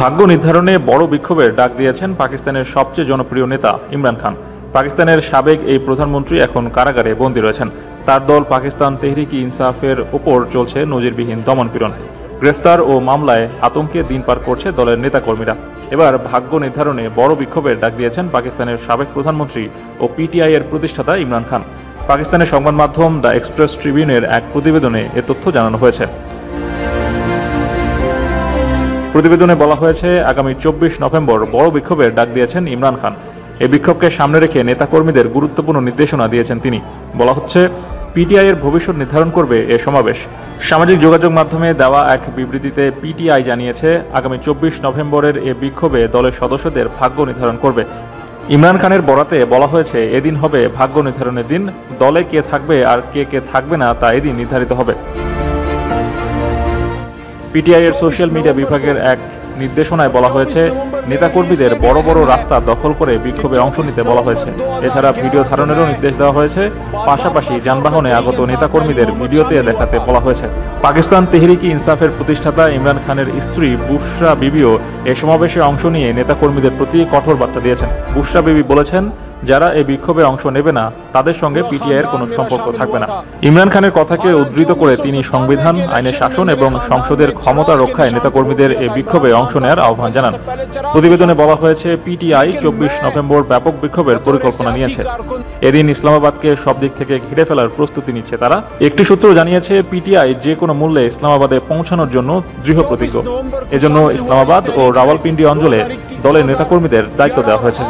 ভাগ্য নির্ধারণে বড় বিক্ষোভের ডাক দিয়েছেন পাকিস্তানের সবচেয়ে জনপ্রিয় নেতা ইমরান খান। পাকিস্তানের সাবেক এই প্রধানমন্ত্রী এখন কারাগারে বন্দী রয়েছেন। তার দল পাকিস্তান তেহরিকি ইনসাফের ওপর চলছে নজিরবিহীন দমনপীড়ন। গ্রেফতার ও মামলায় আতঙ্কে দিন পার করছে দলের নেতাকর্মীরা। এবার ভাগ্য নির্ধারণে বড় বিক্ষোভের ডাক দিয়েছেন পাকিস্তানের সাবেক প্রধানমন্ত্রী ও পিটিআই এর প্রতিষ্ঠাতা ইমরান খান। পাকিস্তানের সংবাদ মাধ্যম দ্য এক্সপ্রেস ট্রিবিউনের এক প্রতিবেদনে এ তথ্য জানানো হয়েছে। প্রতিবেদনে বলা হয়েছে, আগামী 24 নভেম্বর বড় বিক্ষোভের ডাক দিয়েছেন ইমরান খান। এই বিক্ষোভকে সামনে রেখে নেতাকর্মীদের গুরুত্বপূর্ণ নির্দেশনা দিয়েছেন তিনি। বলা হচ্ছে, পিটিআই এর ভবিষ্যৎ নির্ধারণ করবে এ সমাবেশ। সামাজিক যোগাযোগ মাধ্যমে দেওয়া এক বিবৃতিতে পিটিআই জানিয়েছে, আগামী 24 নভেম্বরের এ বিক্ষোভে দলের সদস্যদের ভাগ্য নির্ধারণ করবে। ইমরান খানের বরাতে বলা হয়েছে, এদিন হবে ভাগ্য নির্ধারণের দিন। দলে কে থাকবে আর কে থাকবে না তা এদিন নির্ধারিত হবে। পিটিআই এর সোশ্যাল মিডিয়া বিভাগের এক নির্দেশনায় বলা হয়েছে, নেতাকর্মীদের বড় বড় রাস্তা দখল করে বিক্ষোভে অংশ নিতে বলা হয়েছে। এছাড়া ভিডিও ধারণেরও নির্দেশ দেওয়া হয়েছে। পাশাপাশি যানবাহনে আগত নেতাকর্মীদের ভিডিওতে দেখাতে বলা হয়েছে। পাকিস্তান তেহরিকি ইনসাফের প্রতিষ্ঠাতা ইমরান খানের স্ত্রী বুশরা বিবিও এ সমাবেশে অংশ নিয়ে নেতাকর্মীদের প্রতি কঠোর বার্তা দিয়েছেন। বুশরা বিবি বলেছেন, যারা এই বিক্ষোভে অংশ নেবে না তাদের সঙ্গে পিটিআই এর কোনো সম্পর্ক থাকবে না। ইমরান খানের কথাকে উদ্ধৃত করে তিনি সংবিধান, আইনের শাসন এবং সংসদের ক্ষমতা রক্ষায় নেতাকর্মীদের এই বিক্ষোভে অংশ নেওয়ার আহ্বান জানান। প্রতিবেদনে বলা হয়েছে, পিটিআই 24 নভেম্বর ব্যাপক বিক্ষোভের পরিকল্পনা নিয়েছে। এদিন ইসলামাবাদকে সব দিক থেকে ঘিরে ফেলার প্রস্তুতি নিচ্ছে তারা। একটি সূত্র জানিয়েছে, পিটিআই যে কোনো মূল্যে ইসলামাবাদে পৌঁছানোর জন্য দৃঢ় প্রতিজ্ঞ। এজন্য ইসলামাবাদ ও রাওয়ালপিন্ডি অঞ্চলে দলের নেতাকর্মীদের দায়িত্ব দেওয়া হয়েছে।